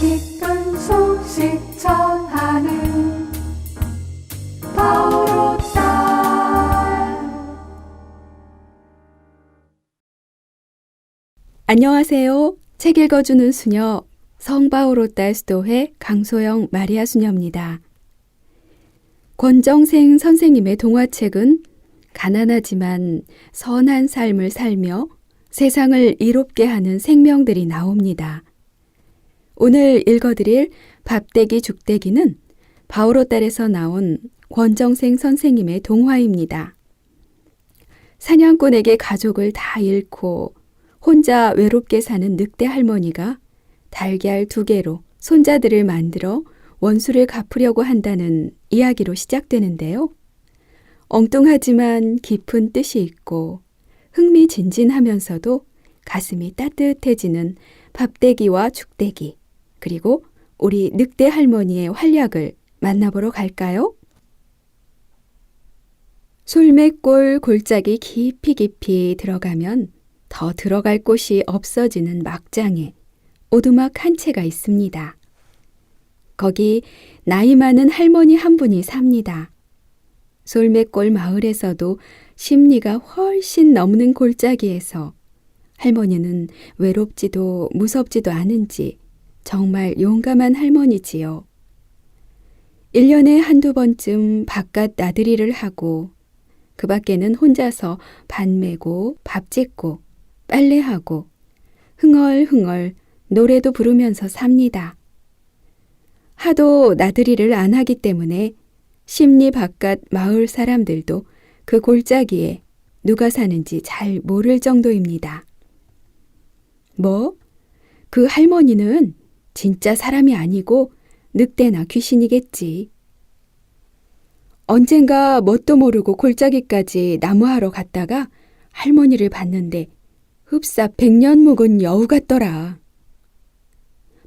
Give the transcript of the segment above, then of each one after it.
기쁜 소식 전하는 바오로 딸. 안녕하세요. 책 읽어주는 수녀 성바오로 딸 수도회 강소영 마리아 수녀입니다. 권정생 선생님의 동화책은 가난하지만 선한 삶을 살며 세상을 이롭게 하는 생명들이 나옵니다. 오늘 읽어드릴 밥대기 죽대기는 바오로 딸에서 나온 권정생 선생님의 동화입니다. 사냥꾼에게 가족을 다 잃고 혼자 외롭게 사는 늑대 할머니가 달걀 2개로 손자들을 만들어 원수를 갚으려고 한다는 이야기로 시작되는데요. 엉뚱하지만 깊은 뜻이 있고 흥미진진하면서도 가슴이 따뜻해지는 밥대기와 죽대기, 그리고 우리 늑대 할머니의 활약을 만나보러 갈까요? 솔매골 골짜기 깊이 들어가면 더 들어갈 곳이 없어지는 막장에 오두막 한 채가 있습니다. 거기 나이 많은 할머니 한 분이 삽니다. 솔매골 마을에서도 심리가 훨씬 넘는 골짜기에서 할머니는 외롭지도 무섭지도 않은지 정말 용감한 할머니지요. 1년에 한두 번쯤 바깥 나들이를 하고 그 밖에는 혼자서 밭 메고 밥 짓고 빨래하고 흥얼흥얼 노래도 부르면서 삽니다. 하도 나들이를 안 하기 때문에 심리 바깥 마을 사람들도 그 골짜기에 누가 사는지 잘 모를 정도입니다. 뭐? 그 할머니는 진짜 사람이 아니고 늑대나 귀신이겠지. 언젠가 뭣도 모르고 골짜기까지 나무하러 갔다가 할머니를 봤는데 흡사 100년 묵은 여우 같더라.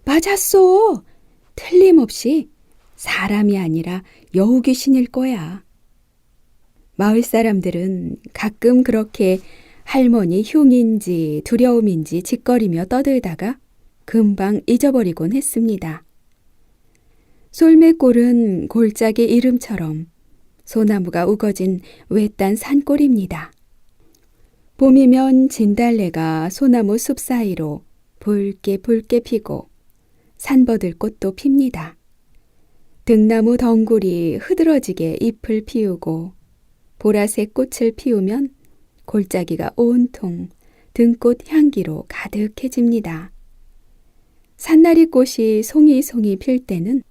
맞았어. 틀림없이 사람이 아니라 여우 귀신일 거야. 마을 사람들은 가끔 그렇게 할머니 흉인지 두려움인지 짓거리며 떠들다가 금방 잊어버리곤 했습니다. 솔매골은 골짜기 이름처럼 소나무가 우거진 외딴 산골입니다. 봄이면 진달래가 소나무 숲 사이로 붉게 피고 산버들꽃도 핍니다. 등나무 덩굴이 흐드러지게 잎을 피우고 보라색 꽃을 피우면 골짜기가 온통 등꽃 향기로 가득해집니다. 산나리꽃이 송이 필 때는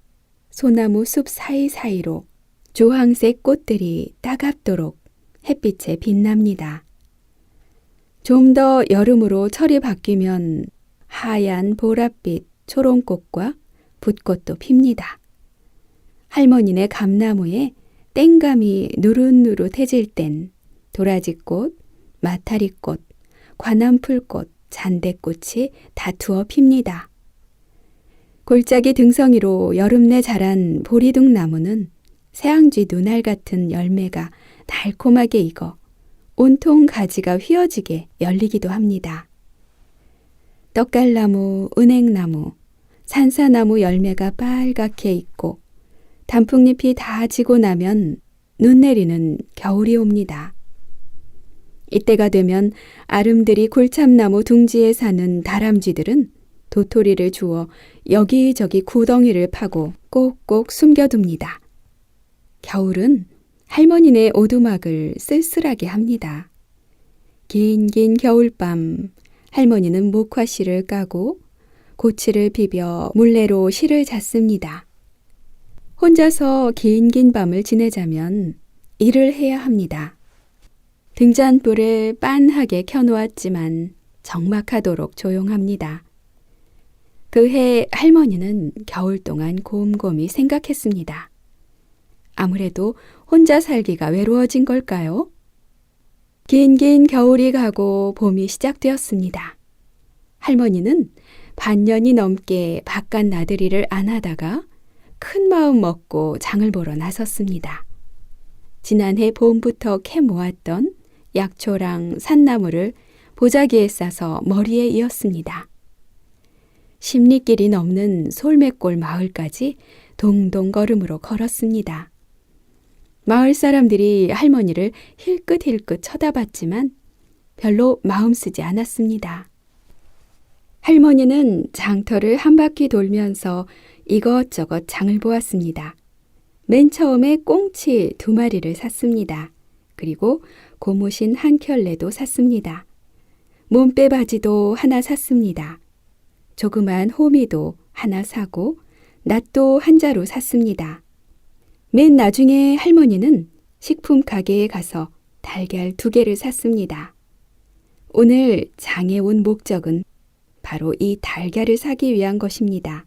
소나무 숲 사이사이로 주황색 꽃들이 따갑도록 햇빛에 빛납니다. 좀 더 여름으로 철이 바뀌면 하얀 보랏빛 초롱꽃과 붓꽃도 핍니다. 할머니네 감나무에 땡감이 누릇누릇해질 땐 도라지꽃, 마타리꽃, 관암풀꽃, 잔대꽃이 다투어 핍니다. 골짜기 등성이로 여름 내 자란 보리둥나무는 새앙쥐 눈알 같은 열매가 달콤하게 익어 온통 가지가 휘어지게 열리기도 합니다. 떡갈나무, 은행나무, 산사나무 열매가 빨갛게 익고 단풍잎이 다 지고 나면 눈 내리는 겨울이 옵니다. 이때가 되면 아름드리 굴참나무 둥지에 사는 다람쥐들은 도토리를 주워 여기저기 구덩이를 파고 꼭꼭 숨겨둡니다. 겨울은 할머니네 오두막을 쓸쓸하게 합니다. 긴 겨울밤 할머니는 목화실을 까고 고치를 비벼 물레로 실을 잤습니다. 혼자서 긴 밤을 지내자면 일을 해야 합니다. 등잔불을 빤하게 켜놓았지만 적막하도록 조용합니다. 그해 할머니는 겨울 동안 곰곰이 생각했습니다. 아무래도 혼자 살기가 외로워진 걸까요? 긴 겨울이 가고 봄이 시작되었습니다. 할머니는 반년이 넘게 바깥 나들이를 안 하다가 큰 마음 먹고 장을 보러 나섰습니다. 지난해 봄부터 캐 모았던 약초랑 산나물을 보자기에 싸서 머리에 이었습니다. 십리길이 넘는 솔매골 마을까지 동동 걸음으로 걸었습니다. 마을 사람들이 할머니를 힐끗힐끗 쳐다봤지만 별로 마음 쓰지 않았습니다. 할머니는 장터를 한 바퀴 돌면서 이것저것 장을 보았습니다. 맨 처음에 꽁치 2마리를 샀습니다. 그리고 고무신 한 켤레도 샀습니다. 몸빼 바지도 하나 샀습니다. 조그만 호미도 하나 사고 낫도 한 자루 샀습니다. 맨 나중에 할머니는 식품 가게에 가서 달걀 2개를 샀습니다. 오늘 장에 온 목적은 바로 이 달걀을 사기 위한 것입니다.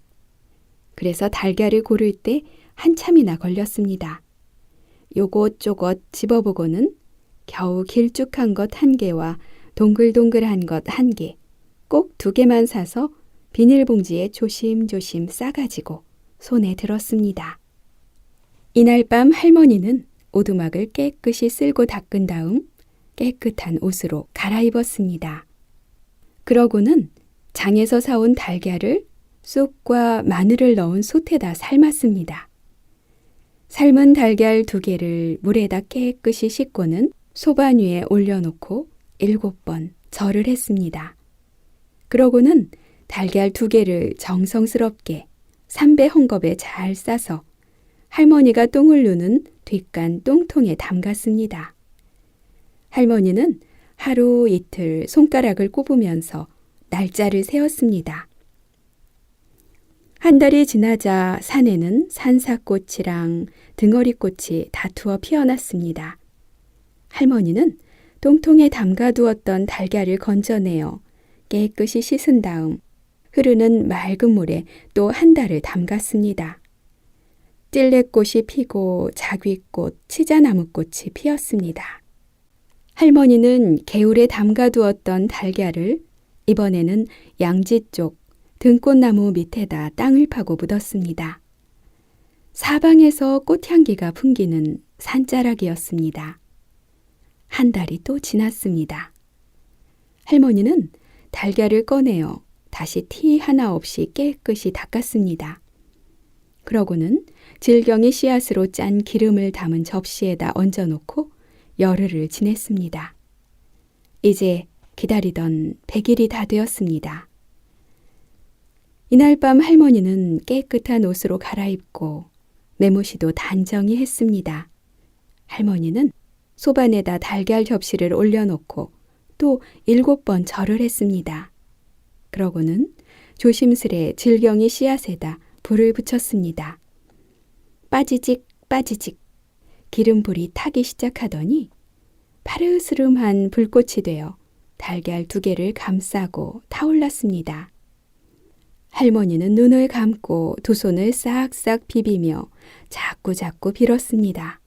그래서 달걀을 고를 때 한참이나 걸렸습니다. 요것저것 집어보고는 겨우 길쭉한 것 1개와 동글동글한 것 1개, 꼭 2개만 사서 비닐봉지에 조심조심 싸가지고 손에 들었습니다. 이날 밤 할머니는 오두막을 깨끗이 쓸고 닦은 다음 깨끗한 옷으로 갈아입었습니다. 그러고는 장에서 사온 달걀을 쑥과 마늘을 넣은 솥에다 삶았습니다. 삶은 달걀 2개를 물에다 깨끗이 씻고는 소반 위에 올려놓고 7번 절을 했습니다. 그러고는 달걀 2개를 정성스럽게 3배 헝겊에 잘 싸서 할머니가 똥을 누는 뒷간 똥통에 담갔습니다. 할머니는 하루 이틀 손가락을 꼽으면서 날짜를 세었습니다. 한 달이 지나자 산에는 산사꽃이랑 등어리꽃이 다투어 피어났습니다. 할머니는 똥통에 담가두었던 달걀을 건져내어 깨끗이 씻은 다음 흐르는 맑은 물에 또 한 달을 담갔습니다. 찔레꽃이 피고 자귀꽃, 치자나무꽃이 피었습니다. 할머니는 개울에 담가두었던 달걀을 이번에는 양지 쪽 등꽃나무 밑에다 땅을 파고 묻었습니다. 사방에서 꽃향기가 풍기는 산자락이었습니다. 한 달이 또 지났습니다. 할머니는 달걀을 꺼내어 다시 티 하나 없이 깨끗이 닦았습니다. 그러고는 질경이 씨앗으로 짠 기름을 담은 접시에다 얹어놓고 열흘을 지냈습니다. 이제 기다리던 100일이 다 되었습니다. 이날 밤 할머니는 깨끗한 옷으로 갈아입고 메모시도 단정히 했습니다. 할머니는 소반에다 달걀 접시를 올려놓고 또 7번 절을 했습니다. 그러고는 조심스레 질경이 씨앗에다 불을 붙였습니다. 빠지직 빠지직 기름불이 타기 시작하더니 파르스름한 불꽃이 되어 달걀 2개를 감싸고 타올랐습니다. 할머니는 눈을 감고 2 손을 싹싹 비비며 자꾸자꾸 빌었습니다.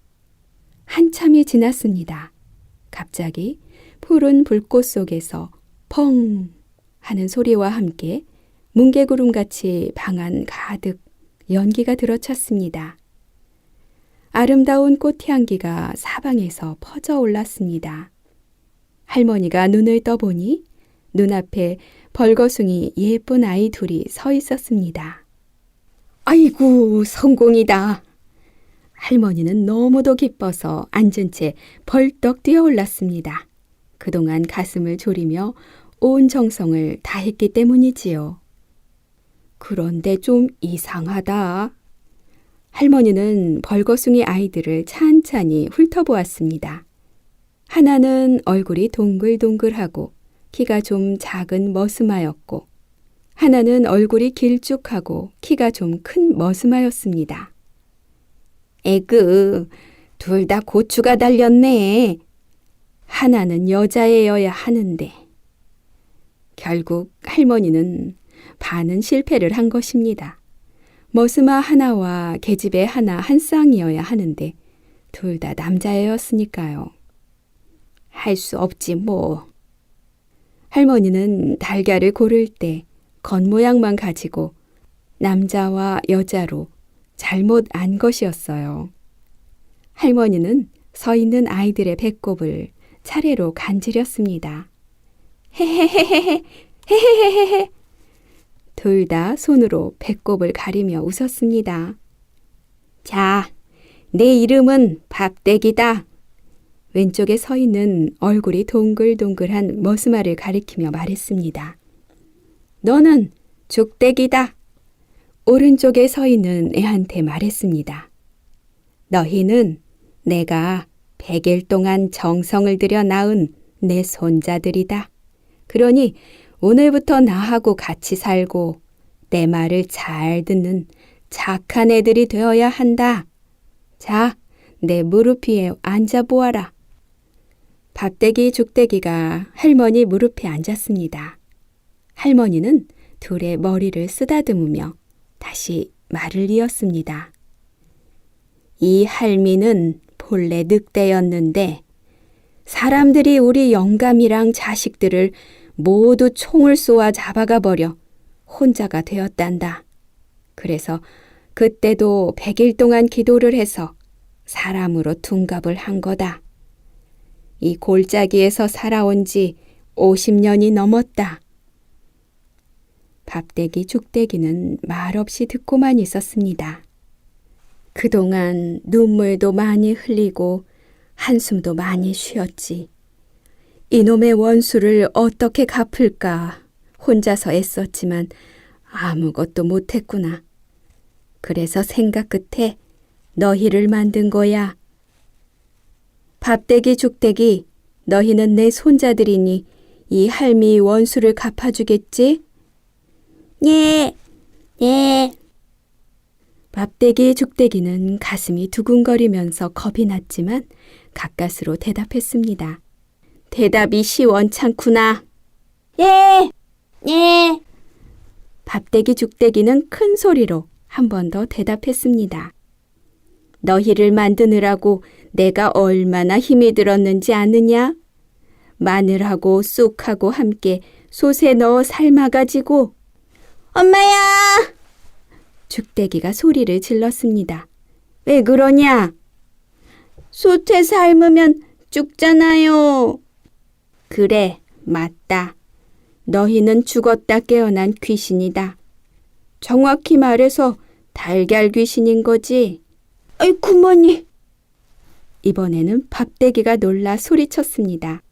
한참이 지났습니다. 갑자기 푸른 불꽃 속에서 펑 하는 소리와 함께 뭉게구름같이 방 안 가득 연기가 들어찼습니다. 아름다운 꽃향기가 사방에서 퍼져 올랐습니다. 할머니가 눈을 떠보니 눈앞에 벌거숭이 예쁜 아이 2이 서 있었습니다. 아이고, 성공이다. 할머니는 너무도 기뻐서 앉은 채 벌떡 뛰어올랐습니다. 그동안 가슴을 졸이며 온 정성을 다했기 때문이지요. 그런데 좀 이상하다. 할머니는 벌거숭이 아이들을 찬찬히 훑어보았습니다. 하나는 얼굴이 동글동글하고 키가 좀 작은 머스마였고 하나는 얼굴이 길쭉하고 키가 좀 큰 머스마였습니다. 에그, 둘 다 고추가 달렸네. 하나는 여자애여야 하는데. 결국 할머니는 반은 실패를 한 것입니다. 머스마 하나와 계집애 하나 한 쌍이어야 하는데 둘 다 남자애였으니까요. 할 수 없지 뭐. 할머니는 달걀을 고를 때 겉모양만 가지고 남자와 여자로 잘못 안 것이었어요. 할머니는 서 있는 아이들의 배꼽을 차례로 간지렸습니다. 헤헤헤헤헤 헤헤헤헤. 둘 다 손으로 배꼽을 가리며 웃었습니다. 자, 내 이름은 밥대기다. 왼쪽에 서 있는 얼굴이 동글동글한 머스마를 가리키며 말했습니다. 너는 죽대기다. 오른쪽에 서 있는 애한테 말했습니다. 너희는 내가 100일 동안 정성을 들여 낳은 내 손자들이다. 그러니 오늘부터 나하고 같이 살고 내 말을 잘 듣는 착한 애들이 되어야 한다. 자, 내 무릎 위에 앉아보아라. 밥대기 죽대기가 할머니 무릎에 앉았습니다. 할머니는 둘의 머리를 쓰다듬으며 다시 말을 이었습니다. 이 할미는 본래 늑대였는데 사람들이 우리 영감이랑 자식들을 모두 총을 쏘아 잡아가 버려 혼자가 되었단다. 그래서 그때도 100일 동안 기도를 해서 사람으로 둔갑을 한 거다. 이 골짜기에서 살아온 지 50년이 넘었다. 밥대기 죽대기는 말없이 듣고만 있었습니다. 그동안 눈물도 많이 흘리고 한숨도 많이 쉬었지. 이놈의 원수를 어떻게 갚을까 혼자서 애썼지만 아무것도 못했구나. 그래서 생각 끝에 너희를 만든 거야. 밥대기 죽대기, 너희는 내 손자들이니 이 할미 원수를 갚아주겠지? 예, 예. 밥대기 죽대기는 가슴이 두근거리면서 겁이 났지만 가까스로 대답했습니다. 대답이 시원찮구나. 예, 예. 밥대기 죽대기는 큰 소리로 한 번 더 대답했습니다. 너희를 만드느라고 내가 얼마나 힘이 들었는지 아느냐? 마늘하고 쑥하고 함께 솥에 넣어 삶아가지고 엄마야! 죽대기가 소리를 질렀습니다. 왜 그러냐? 솥에 삶으면 죽잖아요. 그래, 맞다. 너희는 죽었다 깨어난 귀신이다. 정확히 말해서 달걀 귀신인 거지. 아이, 구머니. 이번에는 밥대기가 놀라 소리쳤습니다.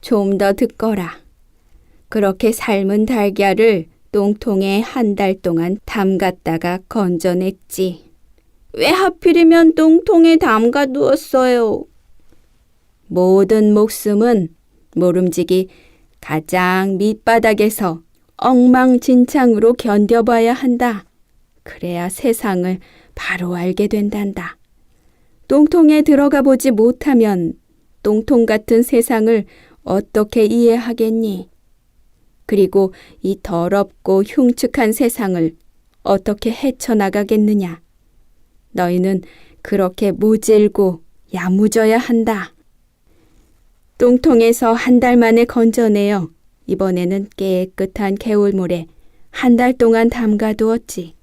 좀 더 듣거라. 그렇게 삶은 달걀을 똥통에 한 달 동안 담갔다가 건져냈지. 왜 하필이면 똥통에 담가두었어요? 모든 목숨은 모름지기 가장 밑바닥에서 엉망진창으로 견뎌봐야 한다. 그래야 세상을 바로 알게 된단다. 똥통에 들어가 보지 못하면 똥통 같은 세상을 어떻게 이해하겠니? 그리고 이 더럽고 흉측한 세상을 어떻게 헤쳐나가겠느냐? 너희는 그렇게 모질고 야무져야 한다. 똥통에서 한 달 만에 건져내어 이번에는 깨끗한 개울물에 한 달 동안 담가두었지.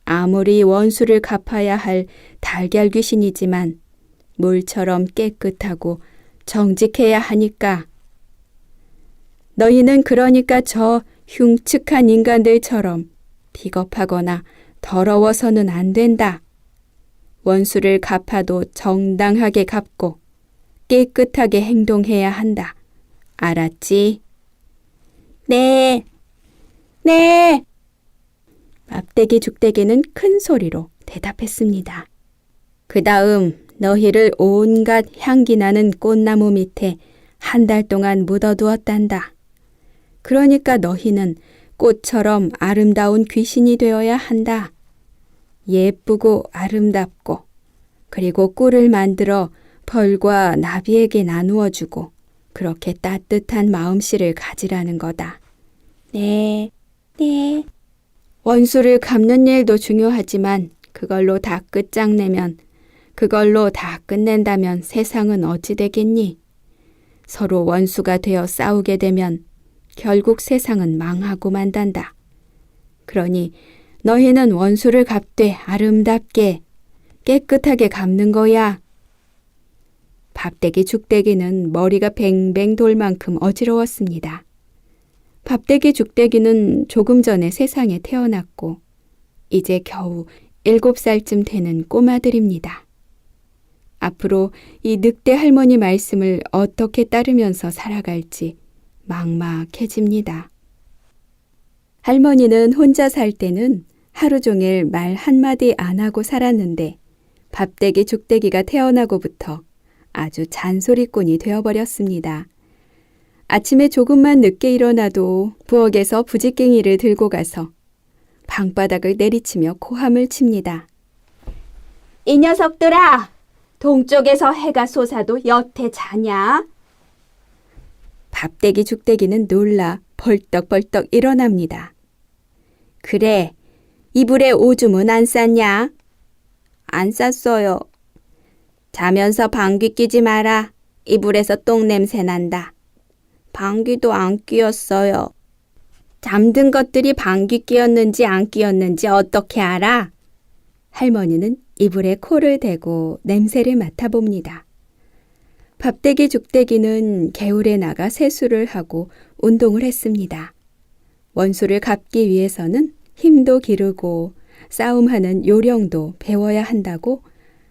아무리 원수를 갚아야 할 달걀 귀신이지만 물처럼 깨끗하고 정직해야 하니까. 너희는 그러니까 저 흉측한 인간들처럼 비겁하거나 더러워서는 안 된다. 원수를 갚아도 정당하게 갚고 깨끗하게 행동해야 한다. 알았지? 네, 네. 밥대기 죽대기는 큰 소리로 대답했습니다. 그 다음 너희를 온갖 향기 나는 꽃나무 밑에 한 달 동안 묻어두었단다. 그러니까 너희는 꽃처럼 아름다운 귀신이 되어야 한다. 예쁘고 아름답고 그리고 꿀을 만들어 벌과 나비에게 나누어 주고 그렇게 따뜻한 마음씨를 가지라는 거다. 네, 네. 원수를 갚는 일도 중요하지만 그걸로 다 끝장내면, 그걸로 다 끝낸다면 세상은 어찌 되겠니? 서로 원수가 되어 싸우게 되면 결국 세상은 망하고 만단다. 그러니 너희는 원수를 갚되 아름답게 깨끗하게 갚는 거야. 밥대기 죽대기는 머리가 뱅뱅 돌 만큼 어지러웠습니다. 밥대기 죽대기는 조금 전에 세상에 태어났고 이제 겨우 7살쯤 되는 꼬마들입니다. 앞으로 이 늑대 할머니 말씀을 어떻게 따르면서 살아갈지 막막해집니다. 할머니는 혼자 살 때는 하루 종일 말 한마디 안 하고 살았는데 밥대기 죽대기가 태어나고부터 아주 잔소리꾼이 되어버렸습니다. 아침에 조금만 늦게 일어나도 부엌에서 부지깽이를 들고 가서 방바닥을 내리치며 고함을 칩니다. 이 녀석들아! 동쪽에서 해가 솟아도 여태 자냐? 밥대기 죽대기는 놀라 벌떡벌떡 일어납니다. 그래, 이불에 오줌은 안 쌌냐? 안 쌌어요. 자면서 방귀 뀌지 마라. 이불에서 똥냄새 난다. 방귀도 안 뀌었어요. 잠든 것들이 방귀 뀌었는지 안 뀌었는지 어떻게 알아? 할머니는 이불에 코를 대고 냄새를 맡아봅니다. 밥대기 죽대기는 개울에 나가 세수를 하고 운동을 했습니다. 원수를 갚기 위해서는 힘도 기르고 싸움하는 요령도 배워야 한다고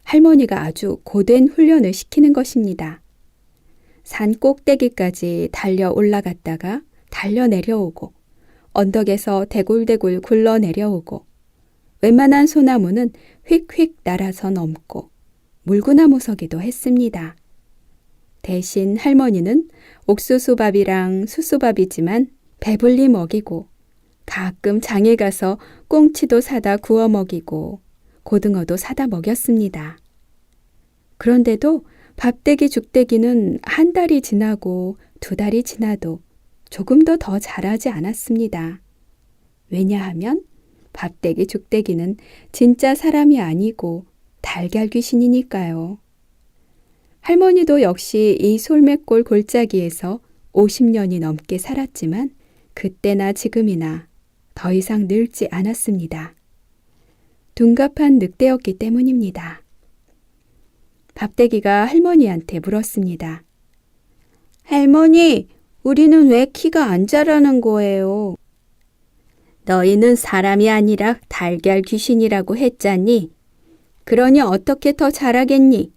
할머니가 아주 고된 훈련을 시키는 것입니다. 산 꼭대기까지 달려 올라갔다가 달려 내려오고 언덕에서 대굴대굴 굴러 내려오고 웬만한 소나무는 휙휙 날아서 넘고 물구나무 서기도 했습니다. 대신 할머니는 옥수수밥이랑 수수밥이지만 배불리 먹이고 가끔 장에 가서 꽁치도 사다 구워 먹이고 고등어도 사다 먹였습니다. 그런데도 밥대기 죽대기는 한 달이 지나고 2달이 지나도 조금도 더 자라지 않았습니다. 왜냐하면 밥대기 죽대기는 진짜 사람이 아니고 달걀 귀신이니까요. 할머니도 역시 이 솔매골 골짜기에서 50년이 넘게 살았지만 그때나 지금이나 더 이상 늙지 않았습니다. 둔갑한 늑대였기 때문입니다. 밥대기가 할머니한테 물었습니다. 할머니, 우리는 왜 키가 안 자라는 거예요? 너희는 사람이 아니라 달걀 귀신이라고 했잖니? 그러니 어떻게 더 자라겠니?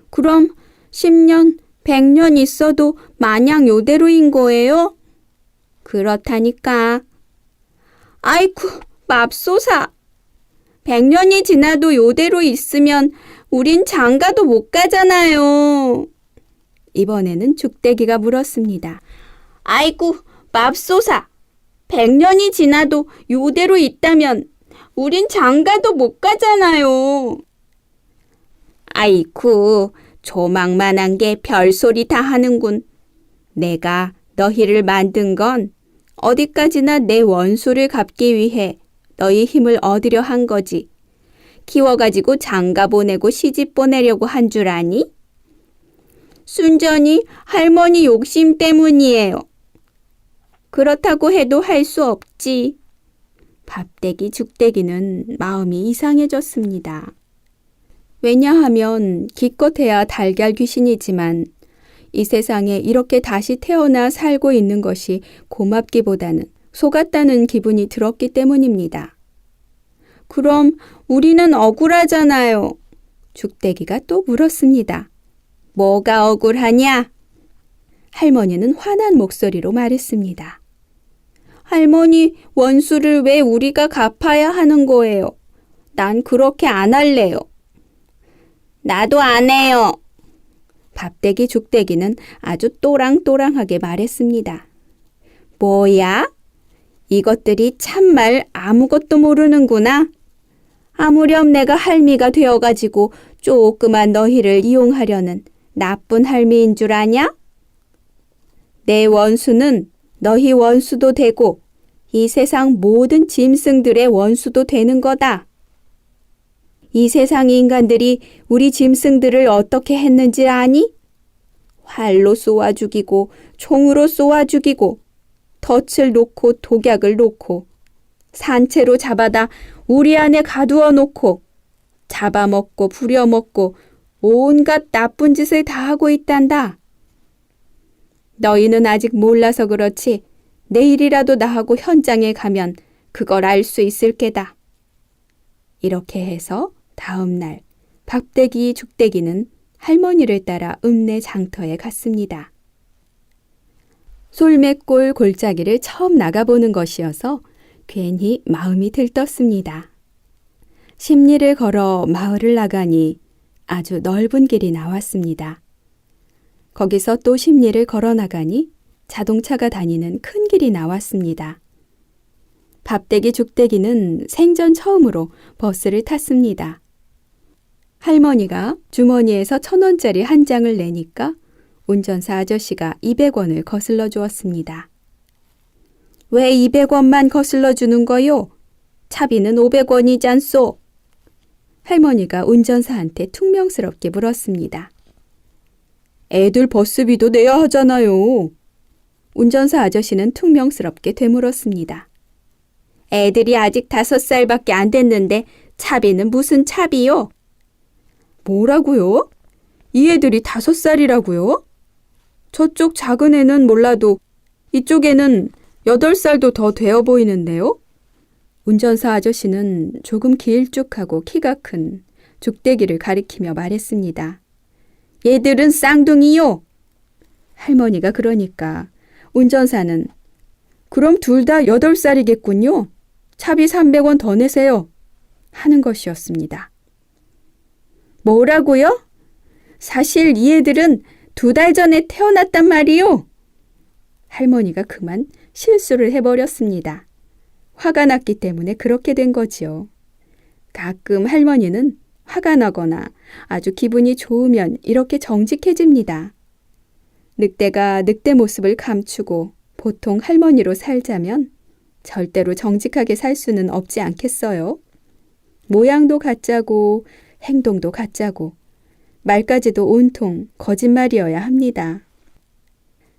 그럼 10년, 100년 있어도 마냥 요대로인 거예요? 그렇다니까. 아이쿠, 맙소사. 100년이 지나도 요대로 있으면 우린 장가도 못 가잖아요. 이번에는 죽대기가 물었습니다. 아이고, 맙소사. 100년이 지나도 요대로 있다면 우린 장가도 못 가잖아요. 아이쿠, 조망만한 게 별소리 다 하는군. 내가 너희를 만든 건 어디까지나 내 원수를 갚기 위해 너희 힘을 얻으려 한 거지. 키워가지고 장가 보내고 시집 보내려고 한 줄 아니? 순전히 할머니 욕심 때문이에요. 그렇다고 해도 할 수 없지. 밥대기 죽대기는 마음이 이상해졌습니다. 왜냐하면 기껏해야 달걀 귀신이지만 이 세상에 이렇게 다시 태어나 살고 있는 것이 고맙기보다는 속았다는 기분이 들었기 때문입니다. 그럼 우리는 억울하잖아요. 죽대기가 또 물었습니다. 뭐가 억울하냐? 할머니는 화난 목소리로 말했습니다. 할머니, 원수를 왜 우리가 갚아야 하는 거예요? 난 그렇게 안 할래요. 나도 안 해요. 밥대기 죽대기는 아주 또랑또랑하게 말했습니다. 뭐야? 이것들이 참말 아무것도 모르는구나. 아무렴 내가 할미가 되어가지고 조그만 너희를 이용하려는 나쁜 할미인 줄 아냐? 내 원수는 너희 원수도 되고 이 세상 모든 짐승들의 원수도 되는 거다. 이 세상 인간들이 우리 짐승들을 어떻게 했는지 아니? 활로 쏘아 죽이고 총으로 쏘아 죽이고 덫을 놓고 독약을 놓고 산채로 잡아다 우리 안에 가두어 놓고 잡아먹고 부려먹고 온갖 나쁜 짓을 다 하고 있단다. 너희는 아직 몰라서 그렇지 내일이라도 나하고 현장에 가면 그걸 알 수 있을 게다. 이렇게 해서 다음 날 밥대기 죽대기는 할머니를 따라 읍내 장터에 갔습니다. 솔매골 골짜기를 처음 나가보는 것이어서 괜히 마음이 들떴습니다. 10리를 걸어 마을을 나가니 아주 넓은 길이 나왔습니다. 거기서 또 10리를 걸어 나가니 자동차가 다니는 큰 길이 나왔습니다. 밥대기 죽대기는 생전 처음으로 버스를 탔습니다. 할머니가 주머니에서 1,000원짜리 한 장을 내니까 운전사 아저씨가 200원을 거슬러 주었습니다. 왜 200원만 거슬러 주는 거요? 차비는 500원이잖소. 할머니가 운전사한테 퉁명스럽게 물었습니다. 애들 버스비도 내야 하잖아요. 운전사 아저씨는 퉁명스럽게 되물었습니다. 애들이 아직 5살밖에 안 됐는데 차비는 무슨 차비요? 뭐라고요? 이 애들이 5살이라고요? 저쪽 작은 애는 몰라도 이쪽에는 8살도 더 되어 보이는데요? 운전사 아저씨는 조금 길쭉하고 키가 큰 죽대기를 가리키며 말했습니다. 얘들은 쌍둥이요. 할머니가 그러니까 운전사는 그럼 둘 다 8살이겠군요. 차비 300원 더 내세요. 하는 것이었습니다. 뭐라고요? 사실 이 애들은 2달 전에 태어났단 말이요. 할머니가 그만 실수를 해버렸습니다. 화가 났기 때문에 그렇게 된 거지요. 가끔 할머니는 화가 나거나 아주 기분이 좋으면 이렇게 정직해집니다. 늑대가 늑대 모습을 감추고 보통 할머니로 살자면 절대로 정직하게 살 수는 없지 않겠어요? 모양도 가짜고 행동도 가짜고 말까지도 온통 거짓말이어야 합니다.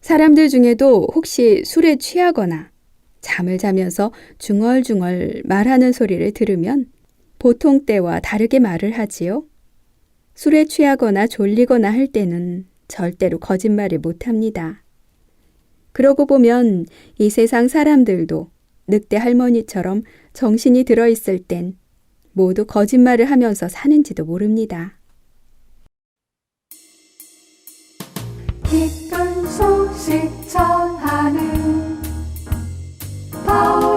사람들 중에도 혹시 술에 취하거나 잠을 자면서 중얼중얼 말하는 소리를 들으면 보통 때와 다르게 말을 하지요. 술에 취하거나 졸리거나 할 때는 절대로 거짓말을 못합니다. 그러고 보면 이 세상 사람들도 늑대 할머니처럼 정신이 들어있을 땐 모두 거짓말을 하면서 사는지도 모릅니다. 기쁜 소식 전하는 바울